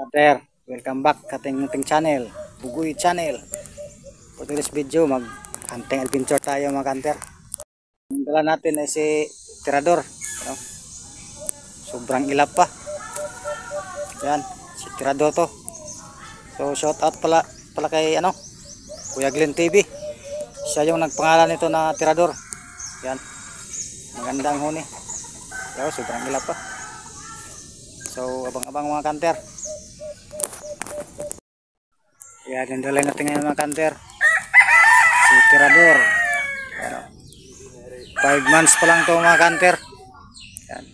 Hunter, welcome back sa ating channel, Bugoy Channel. For today's video, mag-hunting adventure tayo mga hunter. Ang dala natin ay si Tirador. Ano? Sobrang ilap pa. Yan, si Tirador to. So shout out pala kay Kuya Glenn TV. Siya yung nagpangalan nito na Tirador. Yan, magandang huni. Yo, sobrang ilap pa. So abang-abang mga hunter. Yan, nandalay natin ngayon mga kanter, si Tirador. 5 months pa lang to mga kanter. Yan.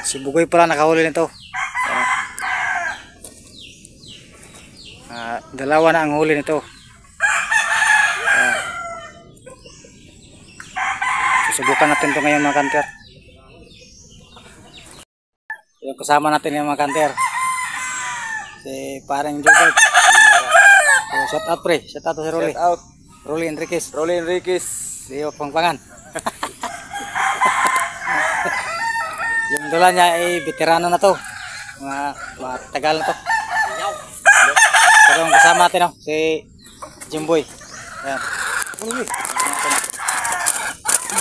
Si Bugoy pala nakahuli nito. Dalawa na ang huli nito. Susubukan natin to ngayon mga kanter. Yung kasama natin yung mga kanter, si parang Jobert. So, shout out pre, shout out to si Rolly. Shout out Rolly Enriquez. Rolly Enriquez. Si Pangpangan. Yung dula niya ay veterano na to. Mga tagal na to. Pero yung kasama natin si Jimboy. Yan.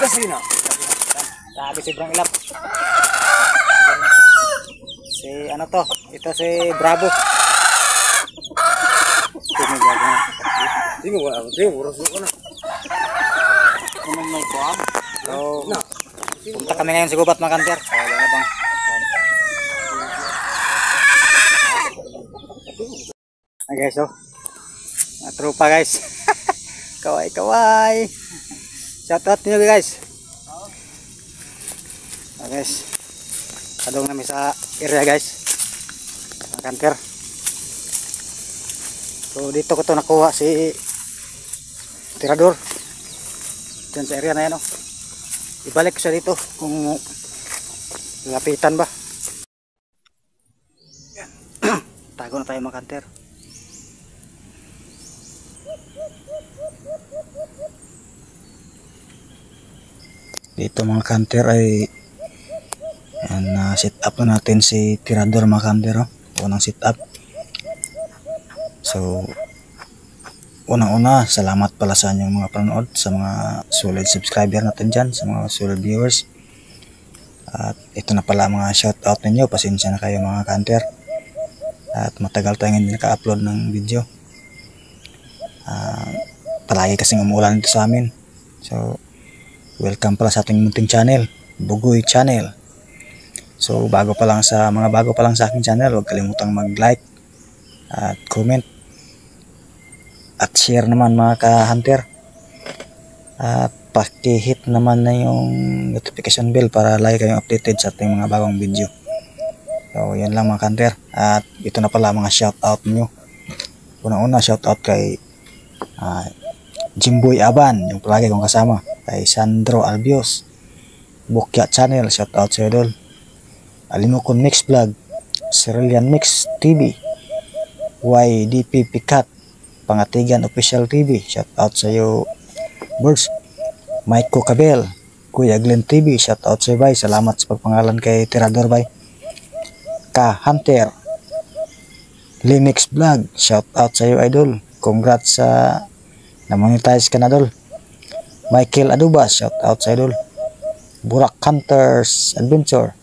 Gasina. Sabi sobrang ilap. Si ito si Bravo. Tingnan mo oras ko na. So, punta kami ngayon sa gubat mga kanter. Okay, so mga tropa guys. Kaway. Shout out nyo guys. Okay, guys. Kadong namin sa area guys, mga kanter. So dito ko to nakuha si Tirador. Diyan sa area na yan ibalik ko siya dito kung lapitan ba. Tago na tayo mga kanter. Dito mga kanter ay set up na natin si Tirador mga kanter. Unang set up. So unang-una, salamat pala sa inyong mga panonood, sa mga solid subscriber natin dyan, sa mga solid viewers. At ito na pala mga shoutout ninyo, pasensya na kayo mga kanter. At matagal tayong hindi naka-upload ng video. Palagi kasing umuulan dito sa amin. So welcome pala sa ating munting channel, Bugoy Channel. So mga bago pa lang sa aking channel, huwag kalimutang mag-like at comment at share naman mga ka-hunter. At paki-hit naman na yung notification bell para lagi kayong updated sa ating mga bagong video. So yan lang mga ka-hunter. At ito na pala mga shoutout nyo. Unang-una shoutout kay Jimboy Aban, yung palagi kong kasama. Kay Sandro Albios, Bukya Channel, shoutout sa idol. Alimokon Mix Vlog, Cerulean Mix TV, YDP Picat, Pangatigan Official TV, shout out sa iyo Birds. Maiko Cabel, Kuya Glenn TV, shout out sa iyo bay. Salamat sa pagpangalan kay Tirador bay. Hunter Limix Vlog, shout out sa iyo idol. Congrats sa na-monetize ka na idol. Michael Adubas, shout out sa idol. Burak Hunters Adventure,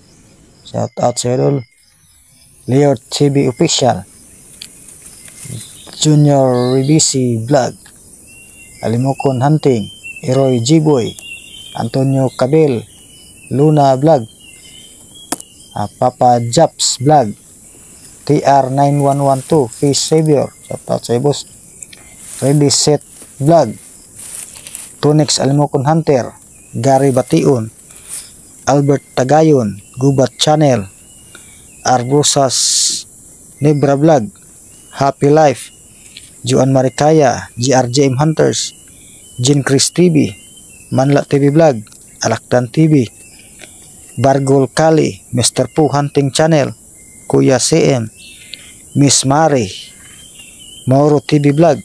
shout out sa idol. Leo TV Official, Junior Ribisi Vlog, Alimokon Hunting, Eroy G-Boy, Antonio Cabel, Luna Vlog, Papa Japs Vlog, TR9112, Face Savior, shout out sa boss. Ready Set Vlog, Tunix Alimokon Hunter, Gary Bation, Albert Tagayon, Gubat Channel, Argusas Nebra Vlog, Happy Life, Juan Marikaya, GRJM Hunters, Jin Chris TV, Manla TV Vlog, Alakdan TV, Bargol Kali, Mr. Pooh Hunting Channel, Kuya CM, Miss Mari, Mauro TV Vlog,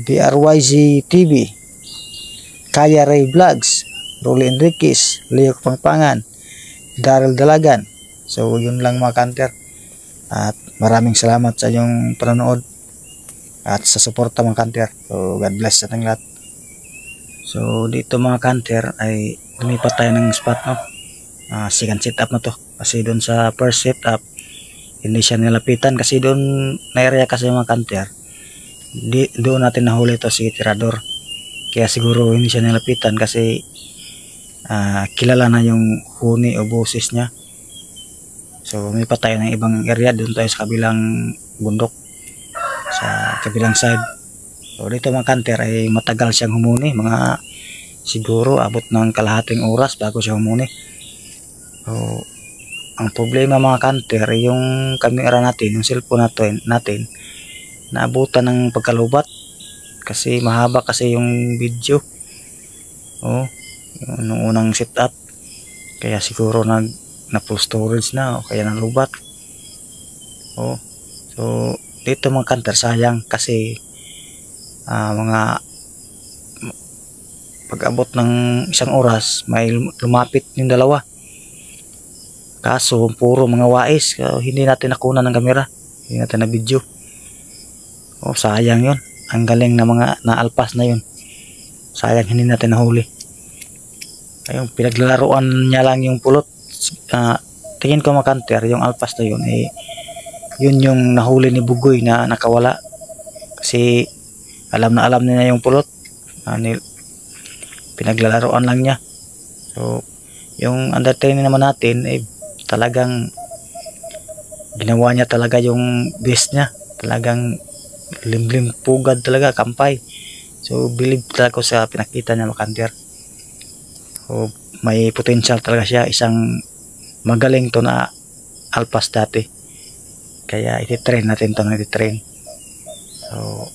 BRYZ TV, Kaya Ray Vlogs, Rolly Enriquez, Leo Pangpangan, Daryl Dalagan, So yun lang mga kanter. At maraming salamat sa inyong panonood at sa suporta mga kanter. So God bless sa ating lahat. So dito mga kanter ay lumipat tayo ng spot, no? Second setup na to. Kasi doon sa first setup hindi siya nilapitan kasi doon na area kasi mga kanter. Doon natin nahuli to si Tirador. Kaya siguro hindi siya nilapitan kasi kilala na yung huni o boses niya. So lumipat tayo ng ibang area, doon tayo sa kabilang bundok, sa kabilang side. So dito mga kanter ay matagal siyang humuni, mga siguro abot ng kalahating oras bago siya humuni. So ang problema mga kanter ay yung camera natin, yung cellphone natin naabutan ng pagkalubat kasi mahaba kasi yung video. Yung unang setup, kaya siguro na full storage na o kaya nalubat. So dito mga kanter sayang kasi mga pag-abot ng isang oras may lumapit yung dalawa, kaso puro mga wais, hindi natin nakunan ng kamera, hindi natin na video. Sayang yun, ang galing na mga naalpas na yun, sayang hindi natin nahuli. Ayun, pinaglalaroan niya lang yung pulot. Tingin ko mga kanter yung alpas na yun yun yung nahuli ni Bugoy na nakawala kasi alam na alam niya yung pulot. Pinaglalaroan lang niya. So yung undertraining naman natin talagang ginawa niya talaga yung best niya, talagang limlim pugad talaga, kampay. So believe talaga ko sa pinakita niya mga kanter. May potential talaga siya, isang magaling to na alpas dati, kaya ititrain natin to, ititrain. So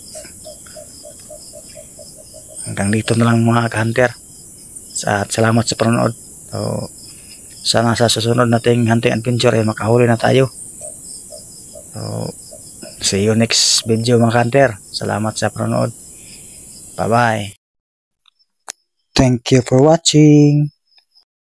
hanggang dito na lang mga ka-hunter, at salamat sa panonood. So sana sa susunod nating hunting adventure ay makahuli na tayo. So see you next video mga ka-hunter. Salamat sa panonood. Bye bye. Thank you for watching.